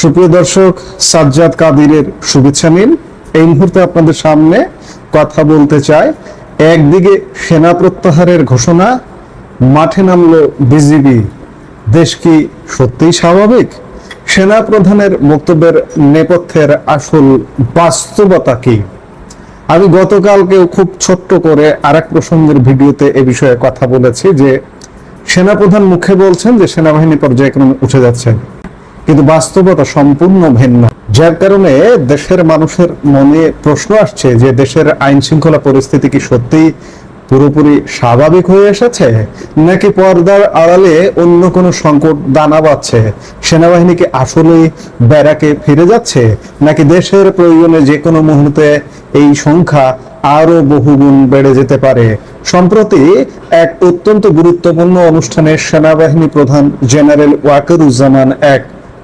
সুপ্রিয় দর্শক, সাজ্জাদ কাদিরের শুভেচ্ছা নিন। এই মুহূর্তে আপনাদের সামনে কথা বলতে চাই। একদিকে সেনা প্রত্যাহারের ঘোষণা, মাঠে নামলো বিজিবি। দেশ কি সত্যিই স্বাভাবিক? সেনা প্রধানের বক্তব্যের নেপথ্যের আসল বাস্তবতা কি? আমি গতকালকেও খুব ছোট্ট করে আরেক প্রসঙ্গের ভিডিওতে এ বিষয়ে কথা বলেছি যে সেনাপ্রধান মুখে বলছেন যে সেনাবাহিনী পর্যায়ক্রমে উঠে যাচ্ছে, কিন্তু বাস্তবতা সম্পূর্ণ ভিন্ন। যার কারণে দেশের মানুষের মনে প্রশ্ন আসছে যে দেশের আইন শৃঙ্খলা পরিস্থিতি কি সত্যি পুরোপুরি স্বাভাবিক হয়ে এসেছে, নাকি পর্দার আড়ালে অন্য কোনো সংকট দানা বাঁধছে? সেনাবাহিনী কি আসলেই ব্যারাকে ফিরে যাচ্ছে, নাকি দেশের প্রয়োজনে যে কোনো মুহূর্তে এই সংখ্যা আরো বহুগুণ বেড়ে যেতে পারে? সম্প্রতি এক অত্যন্ত গুরুত্বপূর্ণ অনুষ্ঠানে সেনাবাহিনী প্রধান জেনারেল ওয়াকারুজ্জামান এক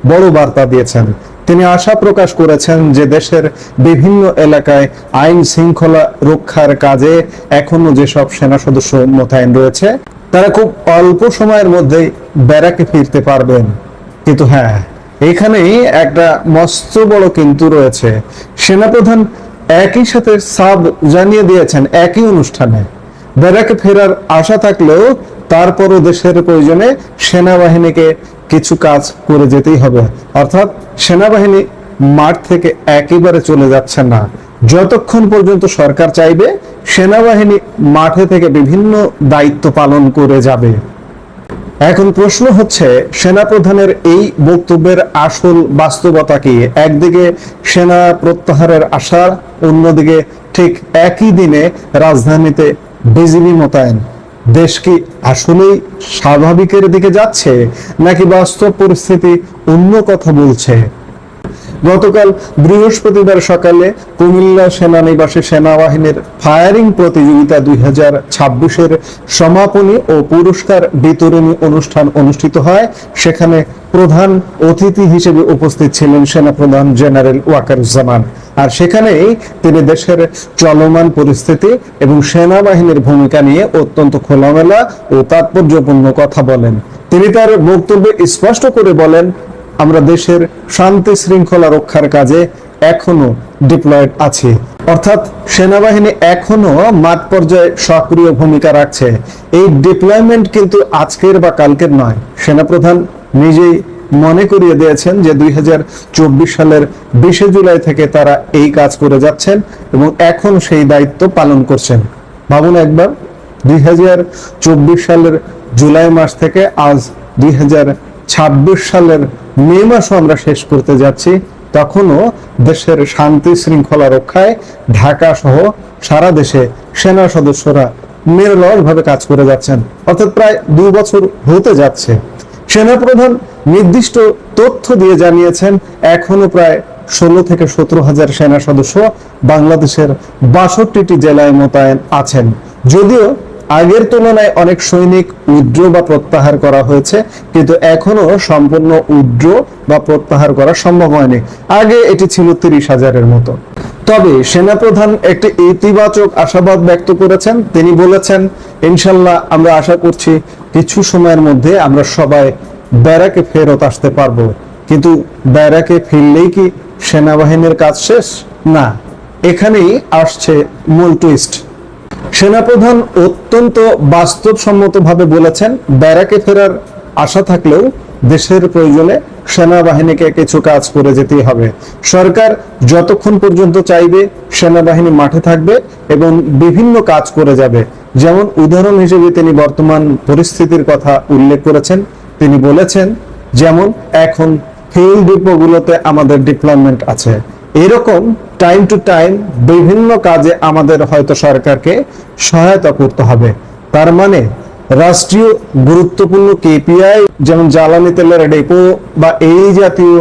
বড় বার্তা দিয়েছেন। তিনি আশা প্রকাশ করেছেন যে দেশের বিভিন্ন এলাকায় আইন শৃঙ্খলা রক্ষার কাজে এখনো যেসব সেনা সদস্য মোতায়েন রয়েছে তারা খুব অল্প সময়ের মধ্যেই ব্যারাকে ফিরতে পারবেন। কিন্তু হ্যাঁ, এখানেই একটা মস্ত বড় কিন্তু রয়েছে। সেনাপ্রধান একই সাথে সাব জানিয়ে দিয়েছেন একই অনুষ্ঠানে ব্যারাকে ফেরার আশা থাকলেও তারপরও দেশের প্রয়োজনে সেনাবাহিনীকে কিছু কাজ করে যেতেই হবে। অর্থাৎ সেনাবাহিনী মাঠ থেকে একেবারে চলে যাচ্ছে না। যতক্ষণ পর্যন্ত সরকার চাইবে, সেনাবাহিনী মাঠে থেকে বিভিন্ন দায়িত্ব পালন করে যাবে। এখন প্রশ্ন হচ্ছে, সেনাপ্রধানের এই বক্তব্যের আসল বাস্তবতা কি? একদিকে সেনা প্রত্যাহারের আশা, অন্যদিকে ঠিক একই দিনে রাজধানীতে বিজিবি মোতায়েন। দেশ কি আসলেই স্বাভাবিকের দিকে যাচ্ছে, নাকি বাস্তব পরিস্থিতি অন্য কথা বলছে? গতকাল বৃহস্পতিবার সকালে কুমিল্লা সেনানিবাসে সেনাবাহিনীর ফায়ারিং প্রতিযোগিতা 2026-এর সমাপনী ও পুরস্কার বিতরণী অনুষ্ঠান অনুষ্ঠিত হয়। সেখানে প্রধান অতিথি হিসেবে উপস্থিত ছিলেন সেনাপ্রধান জেনারেল ওয়াকারুজ্জামান। আর সেখানেই তিনি দেশের চলমান পরিস্থিতি এবং সেনাবাহিনীর ভূমিকা নিয়ে অত্যন্ত খোলামেলা ও তাৎপর্যপূর্ণ কথা বলেন। তিনি তার বক্তব্যে স্পষ্ট করে বলেন, আমরা দেশের শান্তি শৃঙ্খলা রক্ষার কাজে এখনো ডিপ্লয়েড আছি। অর্থাৎ সেনাবাহিনী এখনো মাঠ পর্যায়ে সক্রিয় ভূমিকা রাখছে। এই ডিপ্লয়মেন্ট কিন্তু আজকের বা কালকের নয়। সেনাপ্রধান নিজেই মনে করিয়ে দিয়েছেন যে 2024 সালের 20 জুলাই থেকে তারা এই কাজ করে যাচ্ছেন এবং এখন সেই দায়িত্ব পালন করছেন। ভাবুন একবার, 2024 সালের জুলাই মাস থেকে আজ 2026 সালের মে মাসও আমরা শেষ করতে যাচ্ছি, তখনও দেশের শান্তি শৃঙ্খলা রক্ষায় ঢাকা সহ সারা দেশে সেনা সদস্যরা নিরলসভাবে কাজ করে যাচ্ছেন। অর্থাৎ প্রায় 2 বছর হতে যাচ্ছে। সেনাপ্রধান নির্দিষ্ট তথ্য দিয়ে জানিয়েছেন এখনো প্রায় 16 থেকে 17 হাজার সেনা সদস্য বাংলাদেশের 62টি জেলায় মোতায়েন আছেন। যদিও আগের তুলনায় অনেক সৈনিক উইথড্র বা প্রত্যাহার করা হয়েছে, কিন্তু এখনো সম্পূর্ণ উইথড্র বা প্রত্যাহার করা সম্ভব হয়নি। আগে এটি ছিল 30 হাজারের মতো। তবে সেনাপ্রধান একটি ইতিবাচক আশাবাদ ব্যক্ত করেছেন। তিনি বলেছেন, ইনশাল্লাহ আমরা আশা করছি কিছু সময়ের মধ্যে আমরা সবাই ব্যারাকে ফেরত আসতে পারবো। কিন্তু ব্যারাকে ফিরলেই কি সেনাবাহিনীর কাজ শেষ? না, এখানেই আসছে মূল টুইস্ট। সেনাপ্রধান অত্যন্ত বাস্তবসম্মতভাবে বলেছেন, ব্যারাকে ফেরার আশা থাকলেও দেশের প্রয়োজনে সেনাবাহিনীকে কিছু কাজ করে যেতেই হবে। সরকার যতক্ষণ পর্যন্ত চাইবে সেনাবাহিনী মাঠে থাকবে এবং বিভিন্ন কাজ করে যাবে। যেমন উদাহরণ হিসেবে তিনি বর্তমান পরিস্থিতির কথা উল্লেখ করেছেন। তিনি বলেছেন, যেমন এখন ফিল্ড ডিপোগুলোতে আমাদের ডিপ্লয়মেন্ট আছে, এরকম টাইম টু টাইম বিভিন্ন কাজে আমাদের হয়তো সরকারকে সহায়তা করতে হবে। তার মানে রাষ্ট্রীয় গুরুত্বপূর্ণ কেপিআই যেমন জ্বালানি তেলের ডেপো বা এই জাতীয়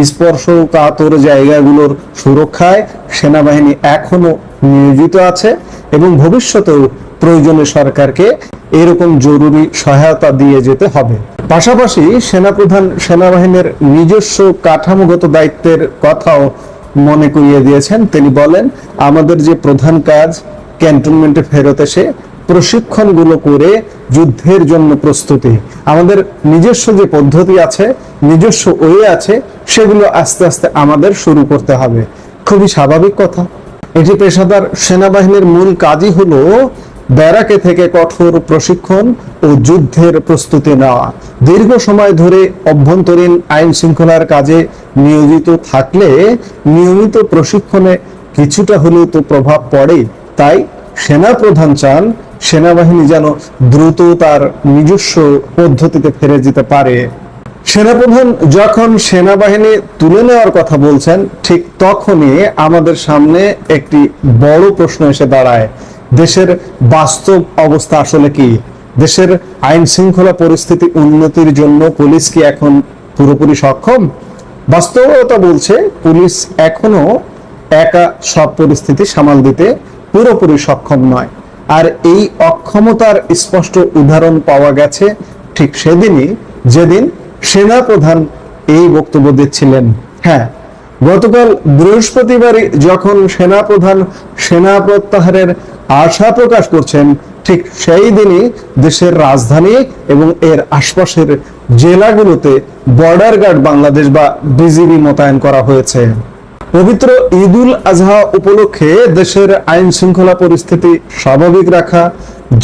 স্পর্শকাতর জায়গাগুলোর সুরক্ষায় সেনাবাহিনী এখনো নিয়োজিত আছে এবং ভবিষ্যতেও প্রয়োজনে সরকারকে এরকম জরুরি সহায়তা দিয়ে যেতে হবে। পাশাপাশি সেনাপ্রধান সেনাবাহিনীর নিজস্ব কাঠামোগত দায়িত্বের কথাও মনে করিয়ে দিয়েছেন। তিনি বলেন, আমাদের যে প্রধান কাজ ক্যান্টনমেন্টে ফেরত এসে প্রশিক্ষণগুলো করে যুদ্ধের জন্য প্রস্তুতি। আমাদের নিজস্ব যে পদ্ধতি আছে, নিজস্ব ওয়ে আছে, সেগুলো আস্তে আস্তে আমাদের শুরু করতে হবে। খুবই স্বাভাবিক কথা। এটি পেশাদার সেনাবাহিনীর মূল কাজই হলো ব্যারাকে থেকে কঠোর প্রশিক্ষণ ও যুদ্ধের প্রস্তুতি নেওয়া। দীর্ঘ সময় ধরে অভ্যন্তরীণ আইন শৃঙ্খলার কাজে নিয়োজিত থাকলে নিয়মিত প্রশিক্ষণে কিছুটা হলেও তো প্রভাব পড়ে। তাই সেনাপ্রধান চান সেনাবাহিনী যেন দ্রুত তার নিজস্ব পদ্ধতিতে ফিরে যেতে পারে। সেনাপ্রধান যখন সেনাবাহিনী তুলে নেওয়ার কথা বলছেন, ঠিক তখনই আমাদের সামনে একটি বড় প্রশ্ন এসে দাঁড়ায়, দেশের বাস্তব অবস্থা আসলে কি? দেশের আইন শৃঙ্খলা পরিস্থিতি উন্নতির জন্য পুলিশ কি এখন পুরোপুরি সক্ষম? বাস্তবতা বলছে পুলিশ এখনো একা সব পরিস্থিতি সামাল দিতে পুরোপুরি সক্ষম নয়। আর এই অক্ষমতার স্পষ্ট উদাহরণ পাওয়া গেছে ঠিক সেদিনই যেদিন সেনাপ্রধান এই বক্তব্য দিচ্ছিলেন। হ্যাঁ, গতকাল বৃহস্পতিবারই যখন সেনাপ্রধান সেনা প্রত্যাহারের আশা প্রকাশ করছেন, ঠিক সেই দিনই দেশের রাজধানী এবং এর আশপাশের জেলাগুলোতে বর্ডার গার্ড বাংলাদেশ বা বিজিবি মোতায়েন করা হয়েছে। পবিত্র ঈদুল আজহা উপলক্ষে দেশের আইন শৃঙ্খলা পরিস্থিতি স্বাভাবিক রাখা,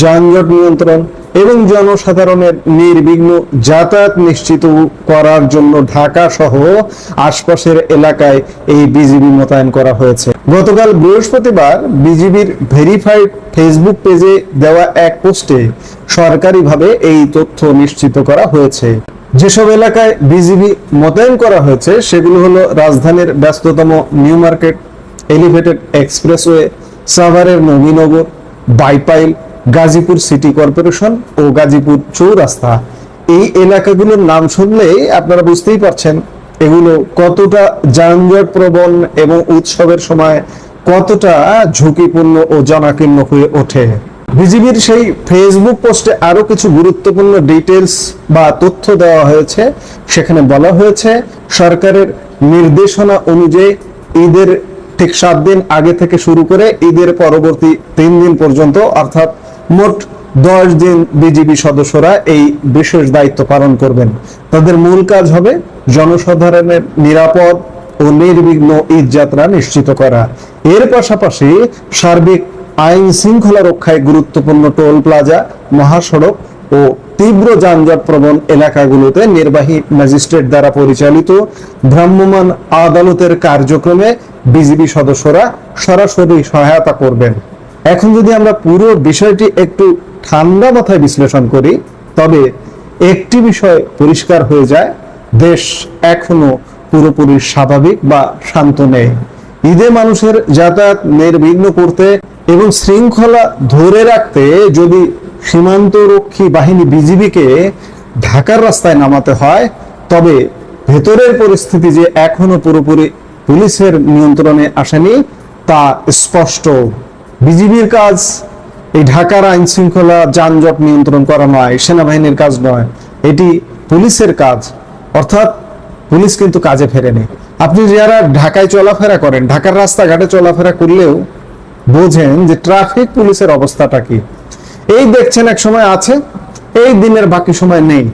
যানজট নিয়ন্ত্রণ এবং জনসাধারণের নির্বিঘ্ন যাতায়াত নিশ্চিত করার জন্য ঢাকা সহ আশপাশের এলাকায় এই বিজিবি মোতায়েন করা হয়েছে। গতকাল বৃহস্পতিবার বিজিবির ভেরিফাইড ফেসবুক পেজে দেওয়া এক পোস্টে সরকারিভাবে এই তথ্য নিশ্চিত করা হয়েছে। যেসব এলাকায় বিজিবি মোতায়েন করা হয়েছে সেগুলো হলো রাজধানীর ব্যস্ততম নিউ মার্কেট, এলিভেটেড এক্সপ্রেসওয়ে, সাভারের নবীনগর, বাইপাইল, গাজীপুর সিটি কর্পোরেশন ও গাজীপুর চৌরাস্তা। এই এলাকাগুলোর নাম শুনলেই আপনারা বুঝতেই পারছেন এগুলো কতটা যানজট প্রবণ এবং উৎসবের সময় কতটা ঝুঁকিপূর্ণ ও জনাকীর্ণ হয়ে ওঠে। বিজিবির সেই ফেসবুক পোস্টে আরো কিছু গুরুত্বপূর্ণ ডিটেলস বা তথ্য দেওয়া হয়েছে। সেখানে বলা হয়েছে সরকারের নির্দেশনা অনুযায়ী ঈদের ঠিক 7 দিন আগে থেকে শুরু করে ঈদের পরবর্তী 3 দিন পর্যন্ত অর্থাৎ মোট 10 দিন বিজিবি সদস্যরা এই বিশেষ দায়িত্ব পালন করবেন। তাদের মূল কাজ হবে জনসাধারণের নিরাপদ ও নির্বিঘ্ন ঈদ যাত্রা নিশ্চিত করা। এর পাশাপাশি সার্বিক আইন শৃঙ্খলা রক্ষায় গুরুত্বপূর্ণ টোল প্লাজা, মহাসড়ক ও তীব্র যানজট প্রবণ এলাকাগুলোতে নির্বাহী ম্যাজিস্ট্রেট দ্বারা পরিচালিত ভ্রাম্যমাণ আদালতের কার্যক্রমে বিজিবি সদস্যরা সরাসরি সহায়তা করবেন। এখন যদি আমরা পুরো বিষয়টি একটু ঠান্ডা মাথায় বিশ্লেষণ করি, তবে একটি বিষয় পরিষ্কার হয়ে যায়, দেশ এখনো পুরোপুরি স্বাভাবিক বা শান্ত নেই। ঈদে মানুষের যাতায়াত নির্বিঘ্ন করতে এবং শৃঙ্খলা ধরে রাখতে যদি সীমান্তরক্ষী বাহিনী বিজিবিকে ঢাকার রাস্তায় নামাতে হয়, তবে ভেতরের পরিস্থিতি যে এখনো পুরোপুরি পুলিশের নিয়ন্ত্রণে আসেনি তা স্পষ্ট। বিজিবির কাজ এই ঢাকার আইন শৃঙ্খলা যানজট নিয়ন্ত্রণ করা নয়, সেনাবাহিনীর কাজ নয়, এটি পুলিশের কাজ। অর্থাৎ পুলিশ কিন্তু কাজে ফেরেনি। আপনি যারা ঢাকায় চলাফেরা করেন, ঢাকার রাস্তাঘাটে চলাফেরা করলেও বোঝেন যে ট্রাফিক পুলিশের অবস্থাটা কি। এই দেখছেন এক সময় আছে, এই দিনের বাকি সময় নেই,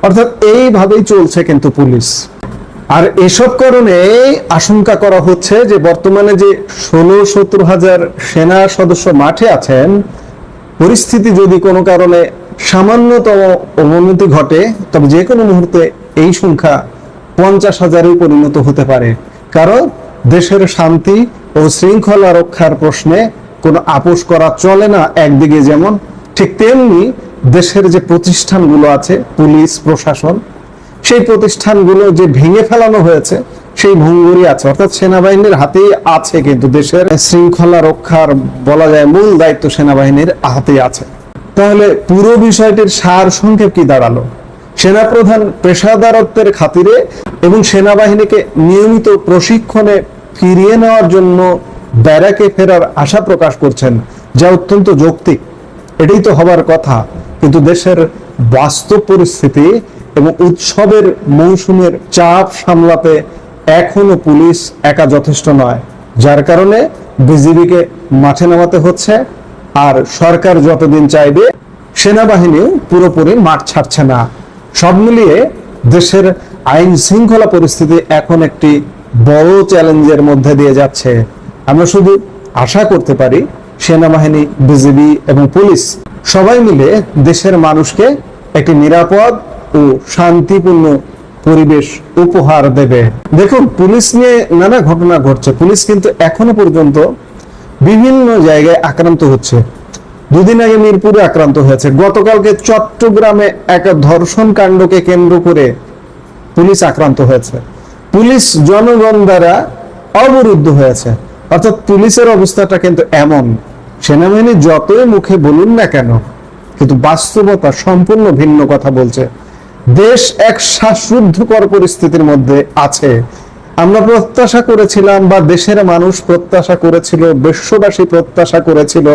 অর্থাৎ এইভাবেই চলছে কিন্তু পুলিশ। আর এসব কারণে আশঙ্কা করা হচ্ছে যে বর্তমানে যে 16-17 হাজার সেনা সদস্য মাঠে আছেন, পরিস্থিতি যদি কোনো কারণে সামান্যতম অবনতি ঘটে, তবে যে কোনো মুহূর্তে এই সংখ্যা 50,000-এ পরিণত হতে পারে। কারণ দেশের শান্তি ও শৃঙ্খলা রক্ষার প্রশ্নে কোনো আপোষ করা চলে না। একদিকে যেমন, ঠিক তেমনি দেশের যে প্রতিষ্ঠানগুলো আছে, পুলিশ প্রশাসন, সেই প্রতিষ্ঠানগুলো যে ভেঙে ফেলানো হয়েছে সেই ভঙ্গুরি আছে। অর্থাৎ সেনাবাহিনীর হাতেই আছে, কিন্তু দেশের শৃঙ্খলা রক্ষার বলা যায় মূল দায়িত্ব সেনাবাহিনীর হাতেই আছে। তাহলে পুরো বিষয়টির সার সংক্ষেপ কি দাঁড়ালো? সেনাপ্রধান পেশাদারত্বের খাতিরে এবং সেনাবাহিনীকে নিয়মিত প্রশিক্ষণে ফিরিয়ে নেওয়ার জন্য ব্যারাকে ফেরার আশা প্রকাশ করছেন, যা অত্যন্ত যৌক্তিক। এটাই তো হবার কথা। কিন্তু দেশের বাস্তব পরিস্থিতি এবং উৎসবের মৌসুমের চাপ সামলাতে এখনো পুলিশ একা যথেষ্ট নয়, যার কারণে বিজিবিকে মাঠে নামাতে হচ্ছে। আর সরকার যতদিন চাইবে, সেনাবাহিনীও পুরোপুরি মাঠ ছাড়ছে না। সব মিলিয়ে দেশের আইন শৃঙ্খলা পরিস্থিতি এখন একটি বড় চ্যালেঞ্জের মধ্যে দিয়ে যাচ্ছে। আমরা শুধু আশা করতে পারি সেনাবাহিনী, বিজিবি এবং পুলিশ সবাই মিলে দেশের মানুষকে একটি নিরাপদ ও শান্তিপূর্ণ পরিবেশ উপহার দেবে। দেখুন, পুলিশ নিয়ে নানা ঘটনা ঘটছে। পুলিশ কিন্তু এখনো পর্যন্ত বিভিন্ন জায়গায় আক্রান্ত হচ্ছে। দুদিন আগে মিরপুরে আক্রান্ত হয়েছে, গতকালকে চট্টগ্রামে এক ধর্ষণ কাণ্ডকে কেন্দ্র করে পুলিশ আক্রান্ত হয়েছে। পুলিশ জনগণ দ্বারা অবরুদ্ধ হয়েছে। অর্থাৎ পুলিশের অবস্থাটা কিন্তু এমন, সেনাবাহিনী যতই মুখে বলুন না কেন, কিন্তু বাস্তবতা সম্পূর্ণ ভিন্ন কথা বলছে। দেশ এক শ্বাসরুদ্ধকর পরিস্থিতির মধ্যে আছে। আমরা প্রত্যাশা করেছিলাম, বা দেশের মানুষ প্রত্যাশা করেছিল, বিশ্ববাসী প্রত্যাশা করেছিল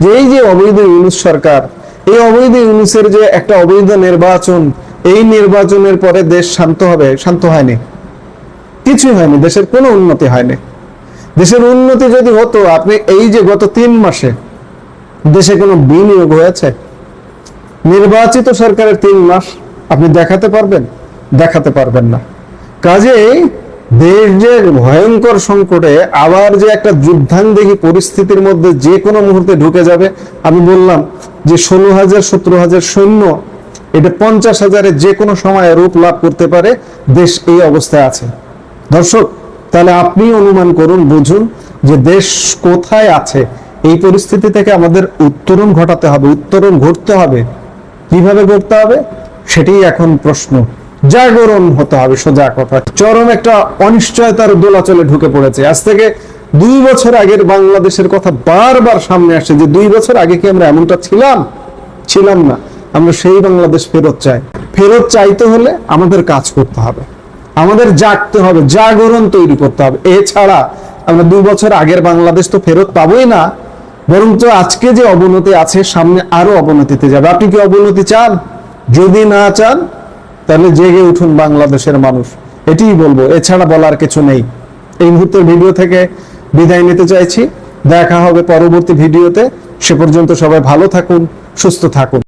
যে এই যে অবৈধ ইউনূস সরকার, এই অবৈধ ইউনূসের যে একটা অবৈধ নির্বাচন, এই নির্বাচনের পরে দেশ শান্ত হবে। শান্ত হয়নি, কিছুই হয়নি, দেশের কোনো উন্নতি হয়নি। দেশের উন্নতি যদি হতো, আপনি এই যে গত 3 মাসে দেশে কোনো বিনিয়োগ হয়েছে? নির্বাচিত সরকারের 3 মাস আপনি দেখাতে পারবেন? দেখাতে পারবেন না। কাজেই দেশ যে ভয়ঙ্কর সংকটে, আবার যে একটা যুদ্ধাঙ্গী পরিস্থিতির মধ্যে যে কোনো মুহূর্তে ঢুকে যাবে। আমি বললাম যে 16,000 17,000 সৈন্য, এটা 50,000-এ যে কোনো সময় রূপ লাভ করতে পারে। দেশ এই অবস্থায় আছে। দর্শক, তাহলে আপনি অনুমান করুন, বুঝুন যে দেশ কোথায় আছে। এই পরিস্থিতি থেকে আমাদের উত্তরণ ঘটাতে হবে, উত্তরণ ঘটতে হবে। কিভাবে ঘটতে হবে সেটাই এখন প্রশ্ন। জাগরণ হতে হবে, সোজা কথা। চরম একটা অনিশ্চয়তার দোলাচলে ঢুকে পড়েছে। আজ থেকে 2 বছর আগের বাংলাদেশের কথা বারবার সামনে আসে, যে 2 বছর আগে কি আমরা এমনটা ছিলাম না। আমরা সেই বাংলাদেশ ফেরত চাই। ফেরত চাইতে হলে আমাদের কাজ করতে হবে, আমাদের জাগতে হবে, জাগরণ তৈরি করতে হবে। এছাড়া আমরা 2 বছর আগের বাংলাদেশ তো ফেরত পাবোই না, বরং তো আজকে যে অবনতি আছে, সামনে আরো অবনতিতে যাবে। আপনি কি অবনতি চান? যদি না চান, তাহলে জেগে উঠুন বাংলাদেশের মানুষ, এটাই বলবো। এছাড়া বলার কিছু নেই। এই মুহূর্তের ভিডিও থেকে বিদায় নিতে চাইছি। দেখা হবে পরবর্তী ভিডিওতে। সে পর্যন্ত সবাই ভালো থাকুন, সুস্থ থাকুন।